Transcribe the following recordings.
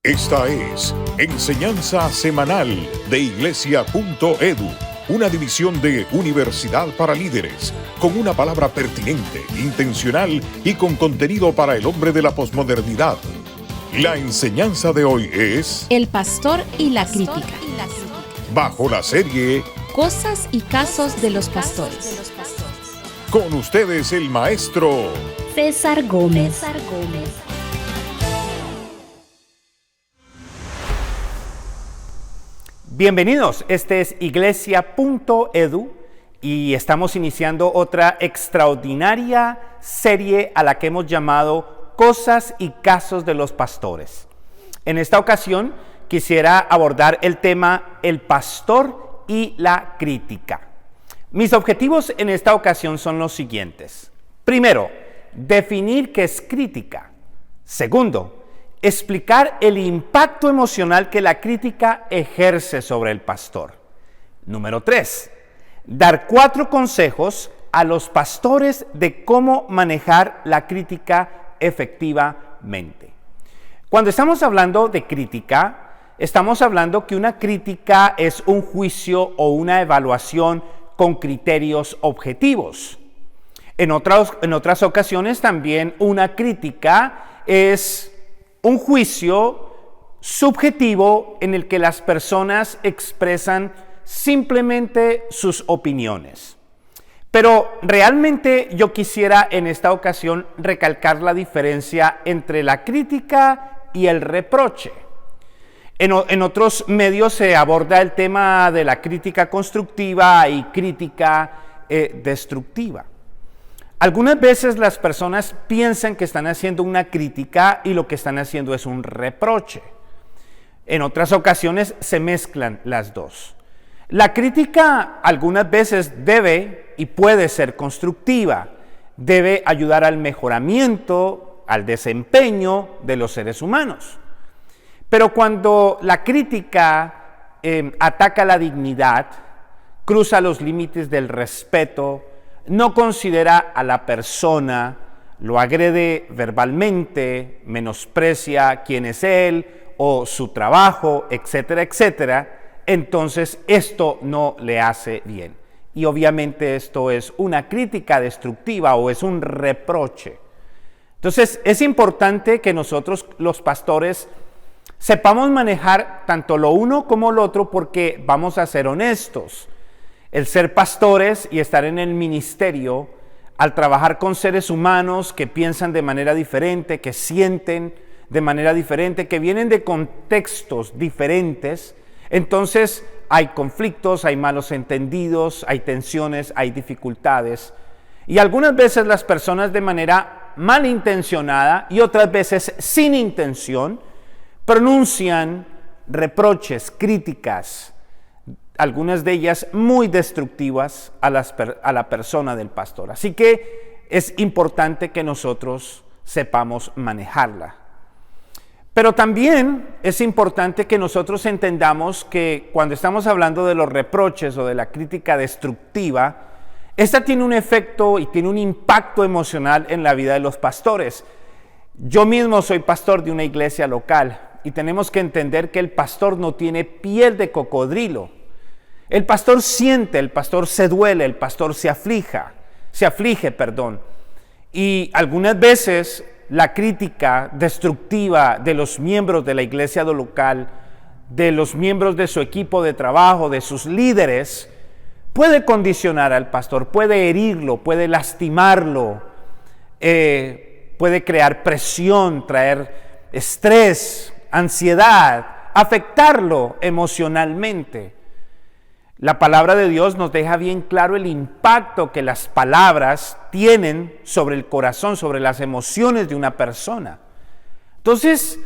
Esta es Enseñanza Semanal de Iglesia.edu, una división de Universidad para Líderes, con una palabra pertinente, intencional y con contenido para el hombre de la posmodernidad. La enseñanza de hoy es El pastor y la crítica, bajo la serie Cosas y casos de los pastores. Con ustedes el maestro César Gómez. Bienvenidos, este es Iglesia.edu y estamos iniciando otra extraordinaria serie a la que hemos llamado Cosas y casos de los pastores. En esta ocasión quisiera abordar el tema El pastor y la crítica. Mis objetivos en esta ocasión son los siguientes. Primero, definir qué es crítica. Segundo, explicar el impacto emocional que la crítica ejerce sobre el pastor. Número 3, dar 4 consejos a los pastores de cómo manejar la crítica efectivamente. Cuando estamos hablando de crítica, estamos hablando que una crítica es un juicio o una evaluación con criterios objetivos. En otras ocasiones también una crítica es un juicio subjetivo en el que las personas expresan simplemente sus opiniones. Pero realmente yo quisiera en esta ocasión recalcar la diferencia entre la crítica y el reproche. En otros medios se aborda el tema de la crítica constructiva y crítica destructiva. Algunas veces las personas piensan que están haciendo una crítica y lo que están haciendo es un reproche. En otras ocasiones se mezclan las dos. La crítica algunas veces debe y puede ser constructiva, debe ayudar al mejoramiento, al desempeño de los seres humanos. Pero cuando la crítica ataca la dignidad, cruza los límites del respeto, no considera a la persona, lo agrede verbalmente, menosprecia quién es él o su trabajo, etcétera, etcétera, entonces esto no le hace bien. Y obviamente esto es una crítica destructiva o es un reproche. Entonces es importante que nosotros los pastores sepamos manejar tanto lo uno como lo otro, porque vamos a ser honestos. El ser pastores y estar en el ministerio, al trabajar con seres humanos que piensan de manera diferente, que sienten de manera diferente, que vienen de contextos diferentes, entonces hay conflictos, hay malos entendidos, hay tensiones, hay dificultades. Y algunas veces las personas de manera malintencionada y otras veces sin intención pronuncian reproches, críticas, algunas de ellas muy destructivas a la persona del pastor. Así que es importante que nosotros sepamos manejarla. Pero también es importante que nosotros entendamos que cuando estamos hablando de los reproches o de la crítica destructiva, esta tiene un efecto y tiene un impacto emocional en la vida de los pastores. Yo mismo soy pastor de una iglesia local y tenemos que entender que el pastor no tiene piel de cocodrilo. El pastor siente, el pastor se duele, el pastor se aflige. Y algunas veces la crítica destructiva de los miembros de la iglesia local, de los miembros de su equipo de trabajo, de sus líderes, puede condicionar al pastor, puede herirlo, puede lastimarlo, puede crear presión, traer estrés, ansiedad, afectarlo emocionalmente. La palabra de Dios nos deja bien claro el impacto que las palabras tienen sobre el corazón, sobre las emociones de una persona. Entonces,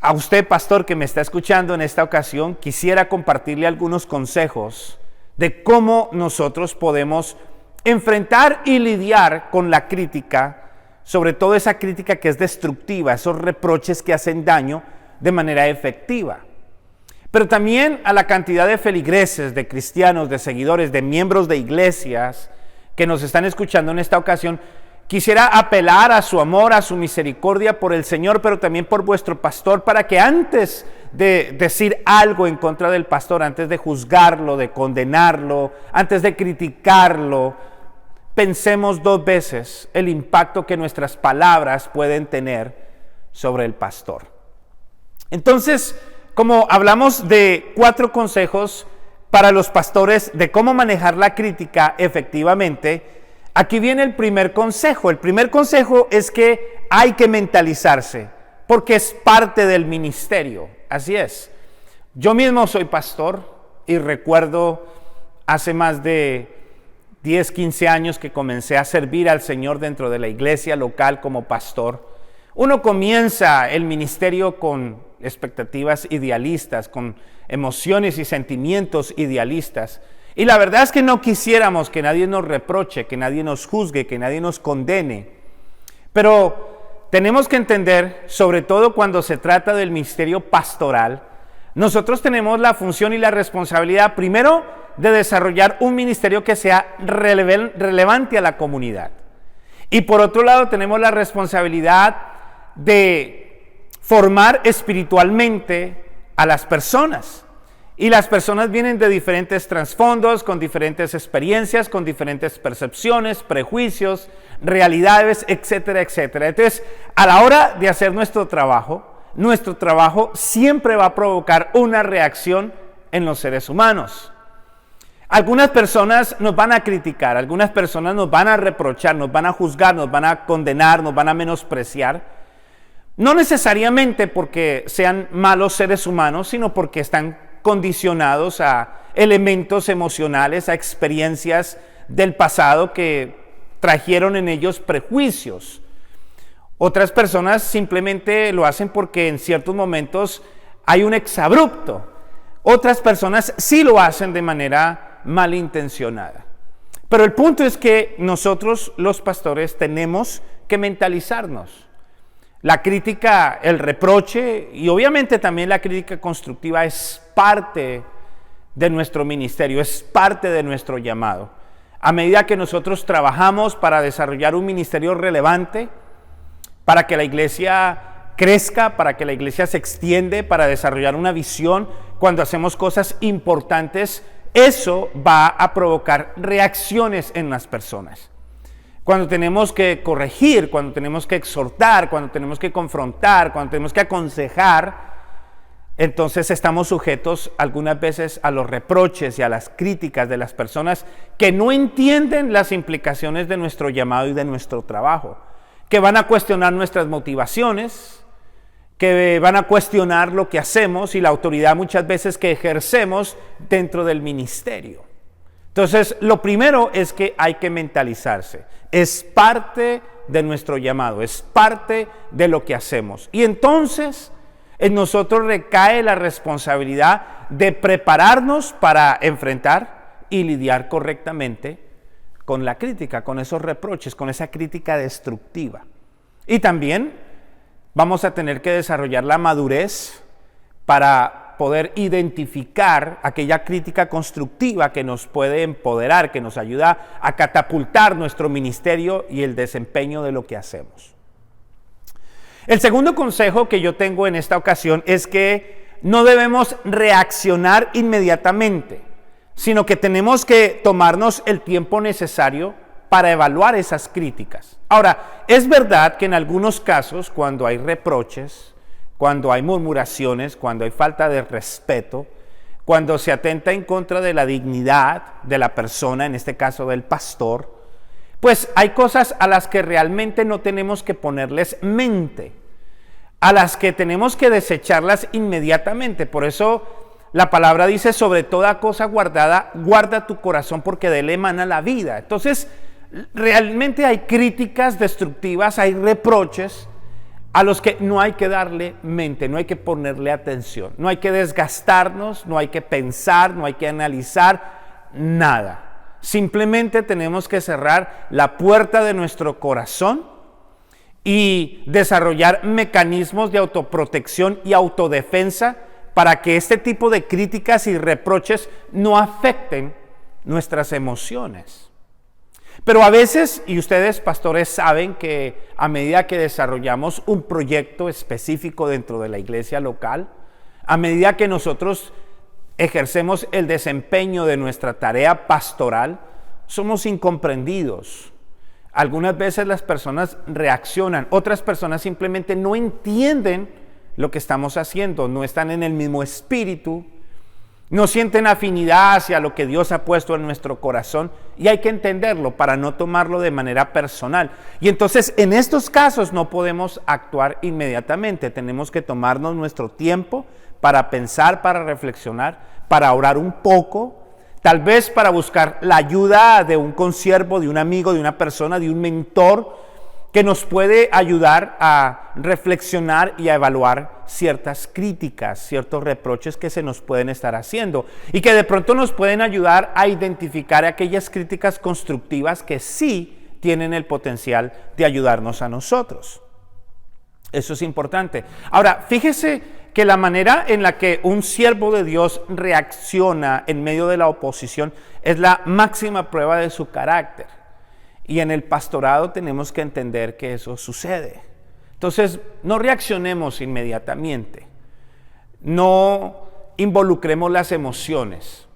a usted, pastor, que me está escuchando en esta ocasión, quisiera compartirle algunos consejos de cómo nosotros podemos enfrentar y lidiar con la crítica, sobre todo esa crítica que es destructiva, esos reproches que hacen daño de manera efectiva. Pero también a la cantidad de feligreses, de cristianos, de seguidores, de miembros de iglesias que nos están escuchando en esta ocasión, Quisiera apelar a su amor, a su misericordia por el Señor, pero también por vuestro pastor, para que antes de decir algo en contra del pastor, antes de juzgarlo, de condenarlo, antes de criticarlo, pensemos 2 veces el impacto que nuestras palabras pueden tener sobre el pastor. Entonces, como hablamos de 4 consejos para los pastores de cómo manejar la crítica efectivamente, aquí viene el primer consejo. El primer consejo es que hay que mentalizarse, porque es parte del ministerio. Así es. Yo mismo soy pastor y recuerdo hace más de 10, 15 años que comencé a servir al Señor dentro de la iglesia local como pastor. Uno comienza el ministerio con expectativas idealistas, con emociones y sentimientos idealistas. Y la verdad es que no quisiéramos que nadie nos reproche, que nadie nos juzgue, que nadie nos condene. Pero tenemos que entender, sobre todo cuando se trata del ministerio pastoral, nosotros tenemos la función y la responsabilidad, primero, de desarrollar un ministerio que sea relevante a la comunidad. Y por otro lado, tenemos la responsabilidad de formar espiritualmente a las personas. Y las personas vienen de diferentes trasfondos, con diferentes experiencias, con diferentes percepciones, prejuicios, realidades, etcétera, etcétera. Entonces, a la hora de hacer nuestro trabajo siempre va a provocar una reacción en los seres humanos. Algunas personas nos van a criticar, algunas personas nos van a reprochar, nos van a juzgar, nos van a condenar, nos van a menospreciar. No necesariamente porque sean malos seres humanos, sino porque están condicionados a elementos emocionales, a experiencias del pasado que trajeron en ellos prejuicios. Otras personas simplemente lo hacen porque en ciertos momentos hay un exabrupto. Otras personas sí lo hacen de manera malintencionada. Pero el punto es que nosotros, los pastores, tenemos que mentalizarnos. La crítica, el reproche y obviamente también la crítica constructiva es parte de nuestro ministerio, es parte de nuestro llamado. A medida que nosotros trabajamos para desarrollar un ministerio relevante, para que la iglesia crezca, para que la iglesia se extiende, para desarrollar una visión, cuando hacemos cosas importantes, eso va a provocar reacciones en las personas. Cuando tenemos que corregir, cuando tenemos que exhortar, cuando tenemos que confrontar, cuando tenemos que aconsejar, entonces estamos sujetos algunas veces a los reproches y a las críticas de las personas que no entienden las implicaciones de nuestro llamado y de nuestro trabajo, que van a cuestionar nuestras motivaciones, que van a cuestionar lo que hacemos y la autoridad muchas veces que ejercemos dentro del ministerio. Entonces, lo primero es que hay que mentalizarse. Es parte de nuestro llamado, es parte de lo que hacemos. Y entonces, en nosotros recae la responsabilidad de prepararnos para enfrentar y lidiar correctamente con la crítica, con esos reproches, con esa crítica destructiva. Y también vamos a tener que desarrollar la madurez para poder identificar aquella crítica constructiva que nos puede empoderar, que nos ayuda a catapultar nuestro ministerio y el desempeño de lo que hacemos. El segundo consejo que yo tengo en esta ocasión es que no debemos reaccionar inmediatamente, sino que tenemos que tomarnos el tiempo necesario para evaluar esas críticas. Ahora, es verdad que en algunos casos, cuando hay reproches, cuando hay murmuraciones, cuando hay falta de respeto, cuando se atenta en contra de la dignidad de la persona, en este caso del pastor, pues hay cosas a las que realmente no tenemos que ponerles mente, a las que tenemos que desecharlas inmediatamente. Por eso la palabra dice: sobre toda cosa guardada, guarda tu corazón, porque de él emana la vida. Entonces, realmente hay críticas destructivas, hay reproches a los que no hay que darle mente, no hay que ponerle atención, no hay que desgastarnos, no hay que pensar, no hay que analizar nada. Simplemente tenemos que cerrar la puerta de nuestro corazón y desarrollar mecanismos de autoprotección y autodefensa para que este tipo de críticas y reproches no afecten nuestras emociones. Pero a veces, y ustedes pastores saben que a medida que desarrollamos un proyecto específico dentro de la iglesia local, a medida que nosotros ejercemos el desempeño de nuestra tarea pastoral, somos incomprendidos. Algunas veces las personas reaccionan, otras personas simplemente no entienden lo que estamos haciendo, no están en el mismo espíritu, no sienten afinidad hacia lo que Dios ha puesto en nuestro corazón, y hay que entenderlo para no tomarlo de manera personal. Y entonces en estos casos no podemos actuar inmediatamente, tenemos que tomarnos nuestro tiempo para pensar, para reflexionar, para orar un poco, tal vez para buscar la ayuda de un consiervo, de un amigo, de una persona, de un mentor que nos puede ayudar a reflexionar y a evaluar ciertas críticas, ciertos reproches que se nos pueden estar haciendo y que de pronto nos pueden ayudar a identificar aquellas críticas constructivas que sí tienen el potencial de ayudarnos a nosotros. Eso es importante. Ahora, fíjese que la manera en la que un siervo de Dios reacciona en medio de la oposición es la máxima prueba de su carácter. Y en el pastorado tenemos que entender que eso sucede. Entonces, no reaccionemos inmediatamente. No involucremos las emociones.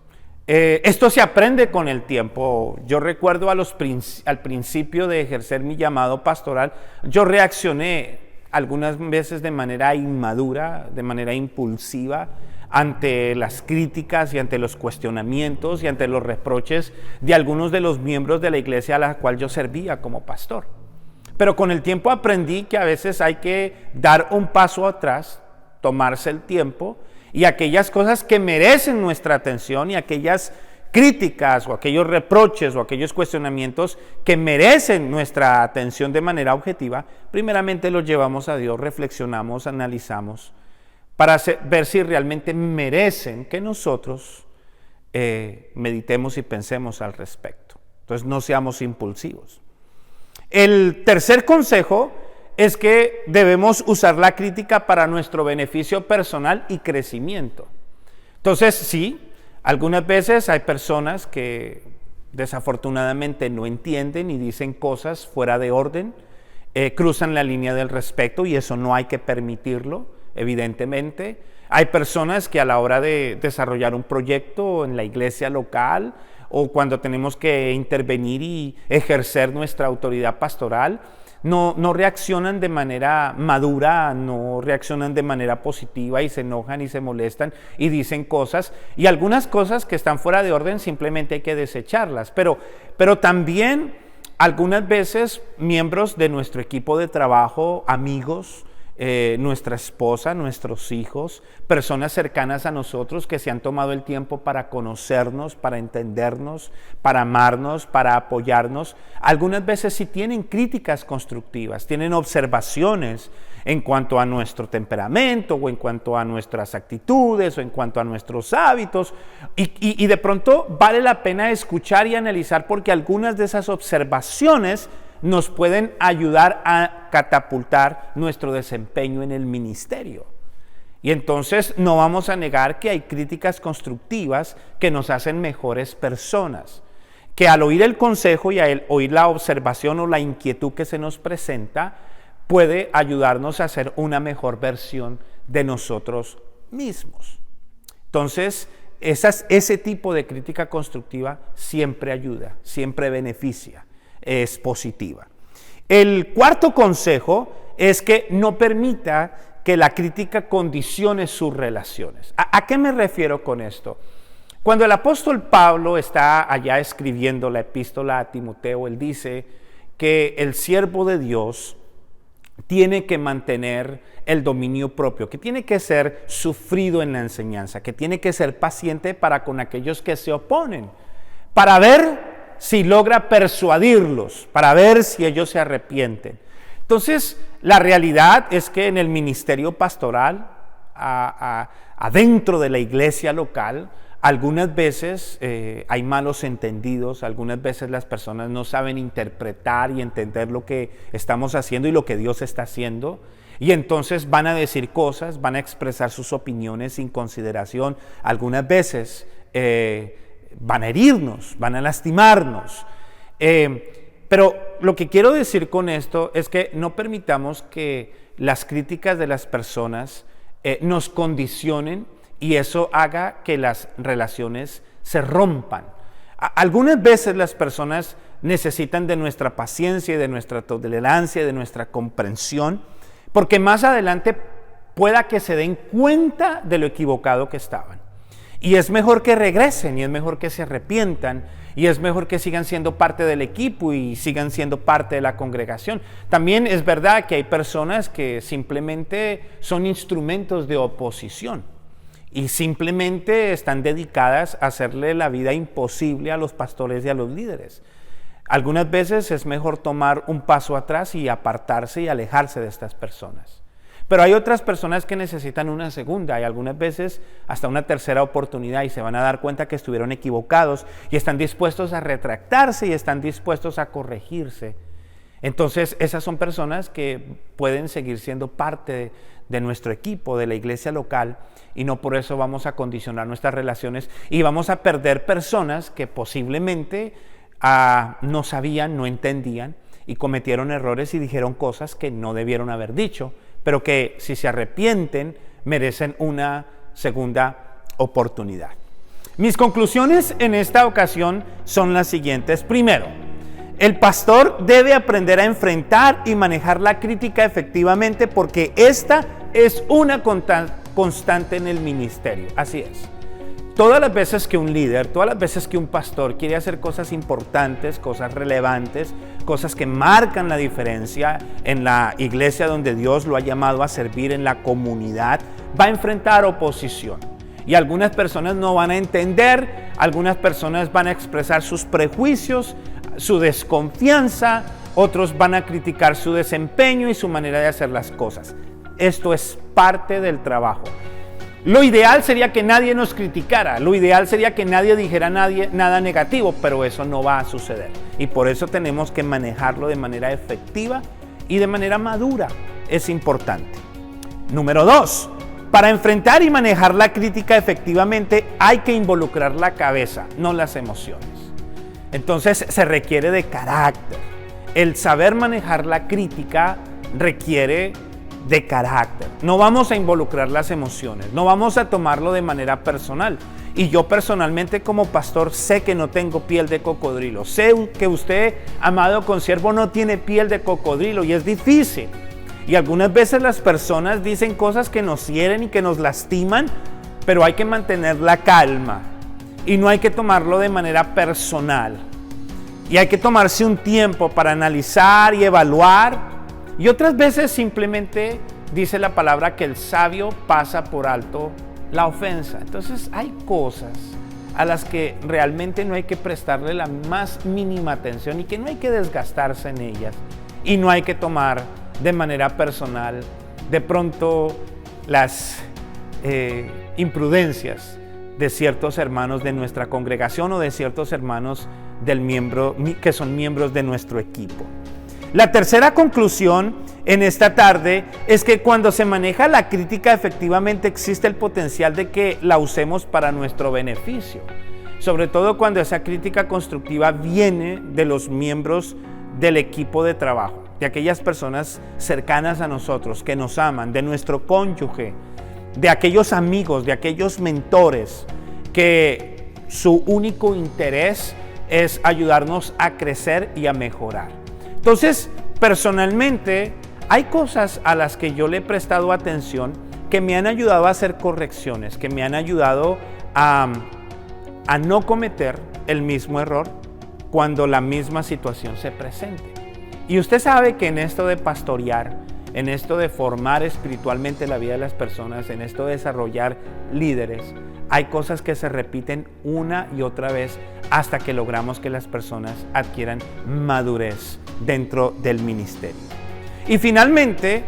Esto se aprende con el tiempo. Yo recuerdo al principio de ejercer mi llamado pastoral, yo reaccioné algunas veces de manera inmadura, de manera impulsiva, ante las críticas y ante los cuestionamientos y ante los reproches de algunos de los miembros de la iglesia a la cual yo servía como pastor. Pero con el tiempo aprendí que a veces hay que dar un paso atrás, tomarse el tiempo, y aquellas cosas que merecen nuestra atención y aquellas críticas o aquellos reproches o aquellos cuestionamientos que merecen nuestra atención de manera objetiva, primeramente los llevamos a Dios, reflexionamos, analizamos, para ver si realmente merecen que nosotros meditemos y pensemos al respecto. Entonces no seamos impulsivos. El tercer consejo es que debemos usar la crítica para nuestro beneficio personal y crecimiento. Entonces sí, algunas veces hay personas que desafortunadamente no entienden y dicen cosas fuera de orden, cruzan la línea del respeto y eso no hay que permitirlo, evidentemente. Hay personas que a la hora de desarrollar un proyecto en la iglesia local o cuando tenemos que intervenir y ejercer nuestra autoridad pastoral, no reaccionan de manera madura, no reaccionan de manera positiva y se enojan y se molestan y dicen cosas, y algunas cosas que están fuera de orden simplemente hay que desecharlas, pero también algunas veces miembros de nuestro equipo de trabajo, amigos, nuestra esposa, nuestros hijos, personas cercanas a nosotros que se han tomado el tiempo para conocernos, para entendernos, para amarnos, para apoyarnos. Algunas veces sí tienen críticas constructivas, tienen observaciones en cuanto a nuestro temperamento o en cuanto a nuestras actitudes o en cuanto a nuestros hábitos y de pronto vale la pena escuchar y analizar porque algunas de esas observaciones nos pueden ayudar a catapultar nuestro desempeño en el ministerio. Y entonces no vamos a negar que hay críticas constructivas que nos hacen mejores personas, que al oír el consejo y al oír la observación o la inquietud que se nos presenta, puede ayudarnos a ser una mejor versión de nosotros mismos. Entonces, ese tipo de crítica constructiva siempre ayuda, siempre beneficia. Es positiva. El cuarto consejo es que no permita que la crítica condicione sus relaciones. ¿A qué me refiero con esto? Cuando el apóstol Pablo está allá escribiendo la epístola a Timoteo, él dice que el siervo de Dios tiene que mantener el dominio propio, que tiene que ser sufrido en la enseñanza, que tiene que ser paciente para con aquellos que se oponen, para ver si logra persuadirlos, para ver si ellos se arrepienten. Entonces, la realidad es que en el ministerio pastoral, adentro de la iglesia local, algunas veces hay malos entendidos, algunas veces las personas no saben interpretar y entender lo que estamos haciendo y lo que Dios está haciendo, y entonces van a decir cosas, van a expresar sus opiniones sin consideración, algunas veces van a herirnos, van a lastimarnos. Pero lo que quiero decir con esto es que no permitamos que las críticas de las personas nos condicionen y eso haga que las relaciones se rompan. Algunas veces las personas necesitan de nuestra paciencia y de nuestra tolerancia y de nuestra comprensión, porque más adelante pueda que se den cuenta de lo equivocado que estaban. Y es mejor que regresen, y es mejor que se arrepientan, y es mejor que sigan siendo parte del equipo y sigan siendo parte de la congregación. También es verdad que hay personas que simplemente son instrumentos de oposición y simplemente están dedicadas a hacerle la vida imposible a los pastores y a los líderes. Algunas veces es mejor tomar un paso atrás y apartarse y alejarse de estas personas. Pero hay otras personas que necesitan una segunda y algunas veces hasta una tercera oportunidad y se van a dar cuenta que estuvieron equivocados y están dispuestos a retractarse y están dispuestos a corregirse. Entonces esas son personas que pueden seguir siendo parte de nuestro equipo, de la iglesia local, y no por eso vamos a condicionar nuestras relaciones y vamos a perder personas que posiblemente no sabían, no entendían y cometieron errores y dijeron cosas que no debieron haber dicho, pero que si se arrepienten merecen una segunda oportunidad. Mis conclusiones en esta ocasión son las siguientes. Primero, el pastor debe aprender a enfrentar y manejar la crítica efectivamente porque esta es una constante en el ministerio. Así es. Todas las veces que un líder, todas las veces que un pastor quiere hacer cosas importantes, cosas relevantes, cosas que marcan la diferencia en la iglesia donde Dios lo ha llamado a servir, en la comunidad, va a enfrentar oposición. Y algunas personas no van a entender, algunas personas van a expresar sus prejuicios, su desconfianza, otros van a criticar su desempeño y su manera de hacer las cosas. Esto es parte del trabajo. Lo ideal sería que nadie nos criticara, lo ideal sería que nadie dijera nada negativo, pero eso no va a suceder. Y por eso tenemos que manejarlo de manera efectiva y de manera madura. Es importante. Número 2, para enfrentar y manejar la crítica efectivamente hay que involucrar la cabeza, no las emociones. Entonces se requiere de carácter. El saber manejar la crítica requiere de carácter. No vamos a involucrar las emociones, no vamos a tomarlo de manera personal. Y yo personalmente como pastor sé que no tengo piel de cocodrilo. Sé que usted, amado consiervo, no tiene piel de cocodrilo y es difícil. Y algunas veces las personas dicen cosas que nos hieren y que nos lastiman, pero hay que mantener la calma y no hay que tomarlo de manera personal. Y hay que tomarse un tiempo para analizar y evaluar. Y otras veces simplemente dice la palabra que el sabio pasa por alto la ofensa. Entonces hay cosas a las que realmente no hay que prestarle la más mínima atención y que no hay que desgastarse en ellas. Y no hay que tomar de manera personal de pronto las imprudencias de ciertos hermanos de nuestra congregación o de ciertos hermanos que son miembros de nuestro equipo. La tercera conclusión en esta tarde es que cuando se maneja la crítica efectivamente existe el potencial de que la usemos para nuestro beneficio, sobre todo cuando esa crítica constructiva viene de los miembros del equipo de trabajo, de aquellas personas cercanas a nosotros que nos aman, de nuestro cónyuge, de aquellos amigos, de aquellos mentores que su único interés es ayudarnos a crecer y a mejorar. Entonces, personalmente, hay cosas a las que yo le he prestado atención que me han ayudado a hacer correcciones, que me han ayudado a no cometer el mismo error cuando la misma situación se presente. Y usted sabe que en esto de pastorear, en esto de formar espiritualmente la vida de las personas, en esto de desarrollar líderes, hay cosas que se repiten una y otra vez hasta que logramos que las personas adquieran madurez dentro del ministerio. Y finalmente,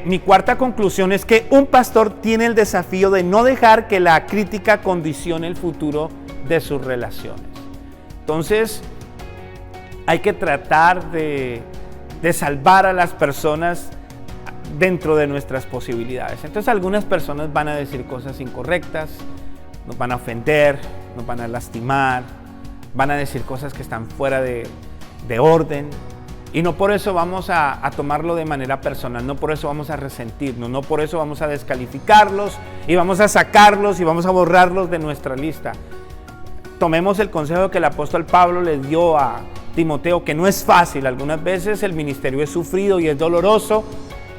mi cuarta conclusión es que un pastor tiene el desafío de no dejar que la crítica condicione el futuro de sus relaciones. Entonces, hay que tratar de salvar a las personas dentro de nuestras posibilidades. Entonces, algunas personas van a decir cosas incorrectas, nos van a ofender, nos van a lastimar, van a decir cosas que están fuera de orden. Y no por eso vamos a tomarlo de manera personal, no por eso vamos a resentirnos, no por eso vamos a descalificarlos y vamos a sacarlos y vamos a borrarlos de nuestra lista. Tomemos el consejo que el apóstol Pablo le dio a Timoteo, que no es fácil. Algunas veces el ministerio es sufrido y es doloroso,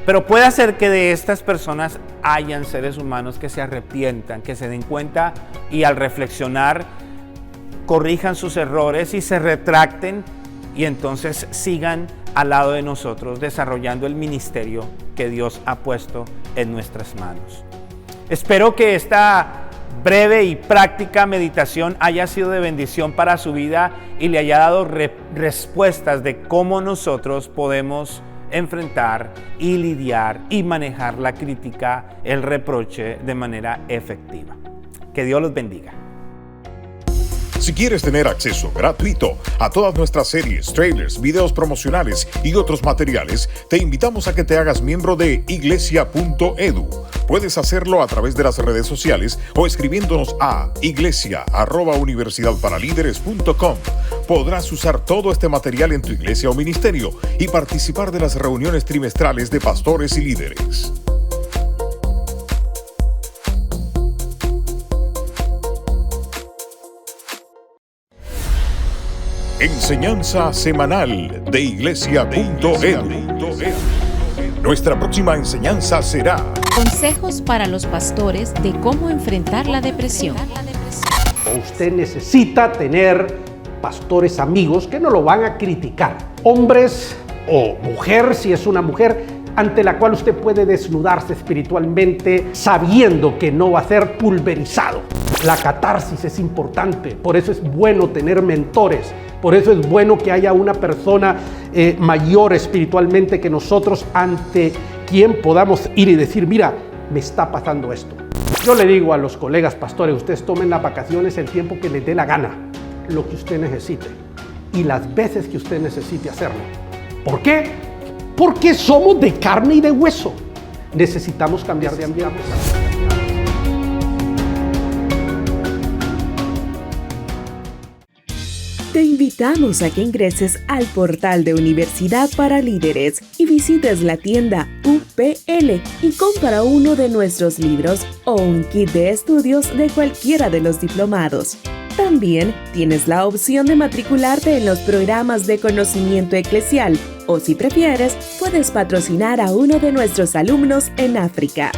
pero puede hacer que de estas personas hayan seres humanos que se arrepientan, que se den cuenta y al reflexionar corrijan sus errores y se retracten y entonces sigan al lado de nosotros desarrollando el ministerio que Dios ha puesto en nuestras manos. Espero que esta breve y práctica meditación haya sido de bendición para su vida y le haya dado respuestas de cómo nosotros podemos enfrentar y lidiar y manejar la crítica, el reproche de manera efectiva. Que Dios los bendiga. Si quieres tener acceso gratuito a todas nuestras series, trailers, videos promocionales y otros materiales, te invitamos a que te hagas miembro de iglesia.edu. Puedes hacerlo a través de las redes sociales o escribiéndonos a iglesia@universidadparalíderes.com. Podrás usar todo este material en tu iglesia o ministerio y participar de las reuniones trimestrales de pastores y líderes. Enseñanza semanal de iglesia.edu. Nuestra próxima enseñanza será Consejos para los pastores de cómo enfrentar la depresión. Usted necesita tener pastores amigos que no lo van a criticar. Hombres o mujer, si es una mujer, ante la cual usted puede desnudarse espiritualmente sabiendo que no va a ser pulverizado. La catarsis es importante, por eso es bueno tener mentores. Por eso es bueno que haya una persona mayor espiritualmente que nosotros, ante quien podamos ir y decir, mira, me está pasando esto. Yo le digo a los colegas pastores, ustedes tomen las vacaciones el tiempo que les dé la gana, lo que usted necesite y las veces que usted necesite hacerlo. ¿Por qué? Porque somos de carne y de hueso. Necesitamos cambiar de ambiente. Te invitamos a que ingreses al portal de Universidad para Líderes y visites la tienda UPL y compra uno de nuestros libros o un kit de estudios de cualquiera de los diplomados. También tienes la opción de matricularte en los programas de conocimiento eclesial o, si prefieres, puedes patrocinar a uno de nuestros alumnos en África.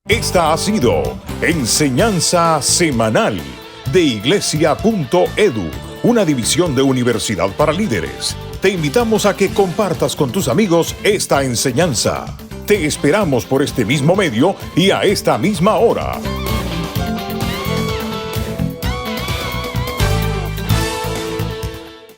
Esta ha sido Enseñanza Semanal de iglesia.edu, una división de Universidad para Líderes. Te invitamos a que compartas con tus amigos esta enseñanza. Te esperamos por este mismo medio y a esta misma hora.